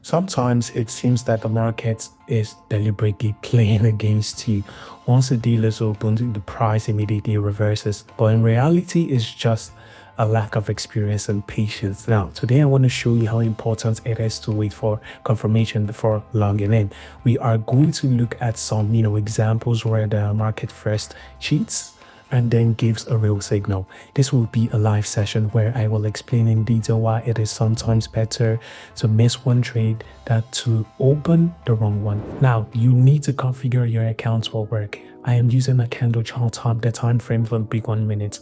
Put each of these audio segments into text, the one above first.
Sometimes it seems that the market is deliberately playing against you. Once the deal is opened, the price immediately reverses. But in reality, it's just a lack of experience and patience. Now, today I want to show you how important it is to wait for confirmation before logging in. We are going to look at some, examples where the market first cheats and then gives a real signal. This will be a live session where I will explain in detail why it is sometimes better to miss one trade than to open the wrong one. Now, you need to configure your account for work. I am using a candle chart type. The time frame will be 1 minute.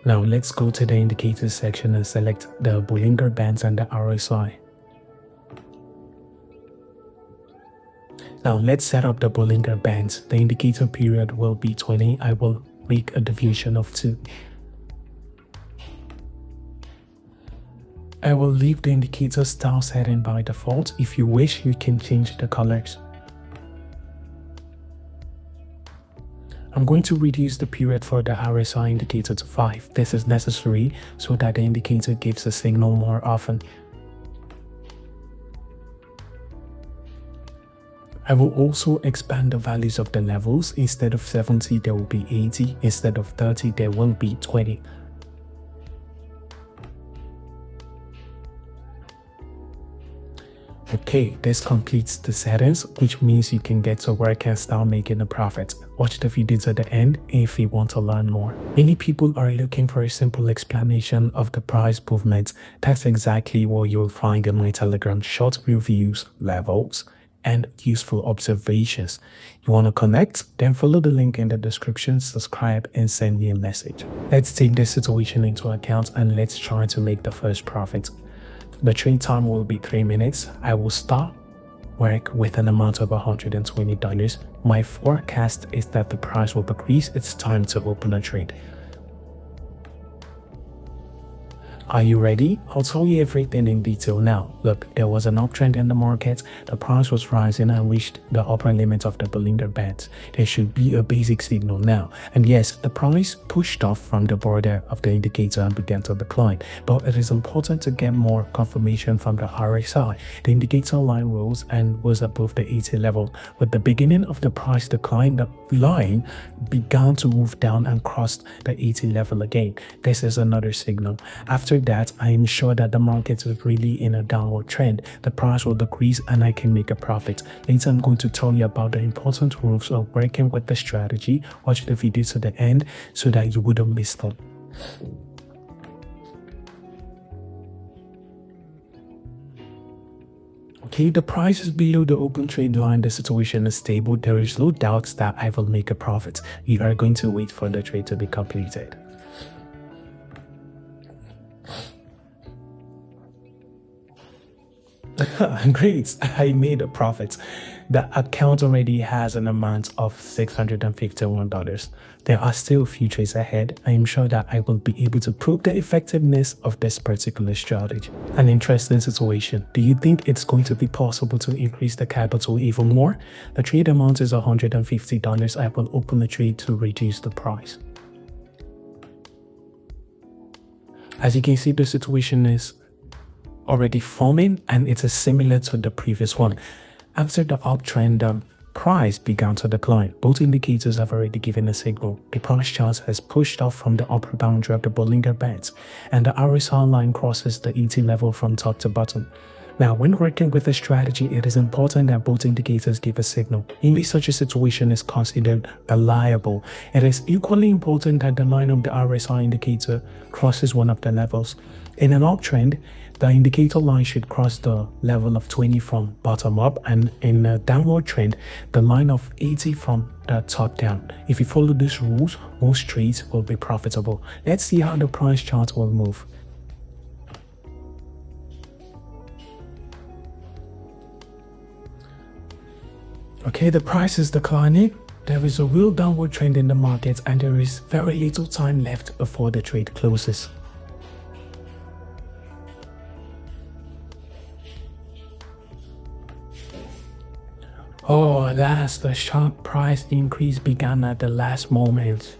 Now let's go to the indicators section and select the Bollinger Bands and the RSI. Now let's set up the Bollinger Bands. The indicator period will be 20. I will make a deviation of 2. I will leave the indicator style setting by default. If you wish, you can change the colors. I'm going to reduce the period for the RSI indicator to 5. This is necessary so that the indicator gives a signal more often. I will also expand the values of the levels. Instead of 70, there will be 80. Instead of 30, there will be 20. Okay, this completes the settings, which means you can get to work and start making a profit. Watch the video to the end if you want to learn more. Many people are looking for a simple explanation of the price movements. That's exactly what you'll find in my Telegram: short reviews, levels, and useful observations. You want to connect? Then follow the link in the description, subscribe, and send me a message. Let's take this situation into account and let's try to make the first profit. The trade time will be 3 minutes. I will start work with an amount of $120. My forecast is that the price will decrease. It's time to open a trade. Are you ready? I'll tell you everything in detail now. Look, there was an uptrend in the market. The price was rising and reached the upper limit of the Bollinger Bands. There should be a basic signal now. And yes, the price pushed off from the border of the indicator and began to decline. But it is important to get more confirmation from the RSI. The indicator line rose and was above the 80 level. With the beginning of the price decline, the line began to move down and crossed the 80 level again. This is another signal. After that, I am sure that the market is really in a downward trend. The price will decrease and I can make a profit. Later, I'm going to tell you about the important rules of working with the strategy. Watch the video to the end so that you wouldn't miss them. Okay, the price is below the open trade line. The situation is stable. There is no doubt that I will make a profit. You are going to wait for the trade to be completed. Great, I made a profit. The account already has an amount of $651. There are still a few trades ahead. I am sure that I will be able to prove the effectiveness of this particular strategy. An interesting situation. Do you think it's going to be possible to increase the capital even more? The trade amount is $150. I will open the trade to reduce the price. As you can see, the situation is already forming and it is similar to the previous one. After the uptrend, the price began to decline. Both indicators have already given a signal. The price chart has pushed off from the upper boundary of the Bollinger Bands and the RSI line crosses the 80 level from top to bottom. Now, when working with a strategy, it is important that both indicators give a signal. Only such a situation is considered reliable. It is equally important that the line of the RSI indicator crosses one of the levels. In an uptrend, the indicator line should cross the level of 20 from bottom up, and in a downward trend, the line of 80 from the top down. If you follow these rules, most trades will be profitable. Let's see how the price chart will move. Okay, the price is declining. There is a real downward trend in the market and there is very little time left before the trade closes. Oh, alas, the sharp price increase began at the last moment.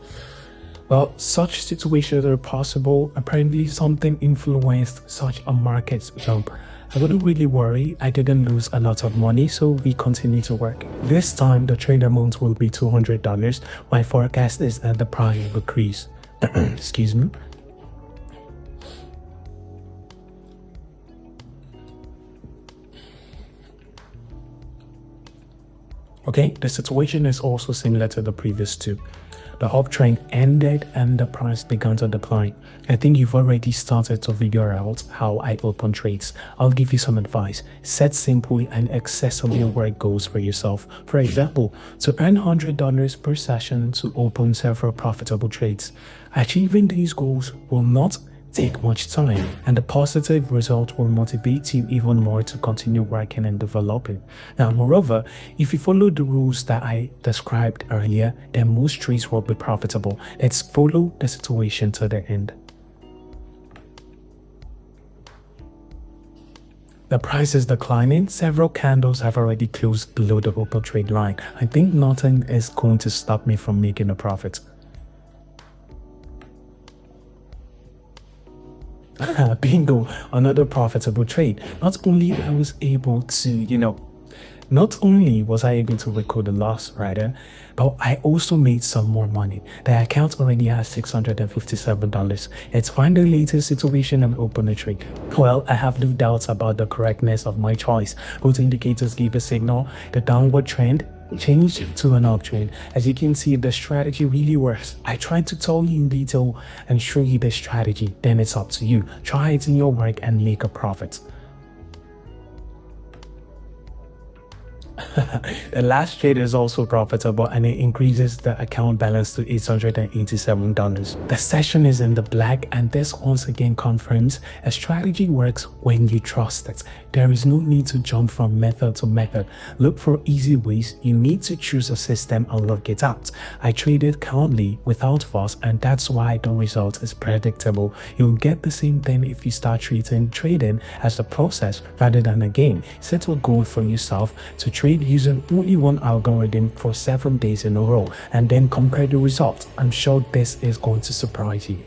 Well, such situations are possible. Apparently, something influenced such a market jump. I wouldn't really worry. I didn't lose a lot of money, so we continue to work. This time, the trade amount will be $200. My forecast is that the price will increase. Excuse me. Okay, the situation is also similar to the previous two. The uptrend ended and the price began to decline. I think you've already started to figure out how I open trades. I'll give you some advice. Set simple and accessible work goals for yourself. For example, to earn $100 per session to open several profitable trades. Achieving these goals will not take much time, and the positive result will motivate you even more to continue working and developing. Now, moreover, if you follow the rules that I described earlier, then most trades will be profitable. Let's follow the situation to the end. The price is declining. Several candles have already closed below the open trade line. I think nothing is going to stop me from making a profit. Bingo, another profitable trade. Not only was I able to record the loss, rather, but I also made some more money. The account already has $657. Let's find the latest situation and open a trade. Well, I have no doubts about the correctness of my choice. Both indicators gave a signal. The downward trend changed to an uptrend. As you can see, the strategy really works. I tried to tell you in detail and show you the strategy. Then it's up to you. Try it in your work and make a profit. The last trade is also profitable and it increases the account balance to $887. The session is in the black, and this once again confirms a strategy works when you trust it. There is no need to jump from method to method. Look for easy ways. You need to choose a system and look it out. I traded calmly without fuss, and that's why the result is predictable. You'll get the same thing if you start treating trading as a process rather than a game. Set a goal for yourself to trade using only one algorithm for 7 days in a row and then compare the results. I'm sure this is going to surprise you.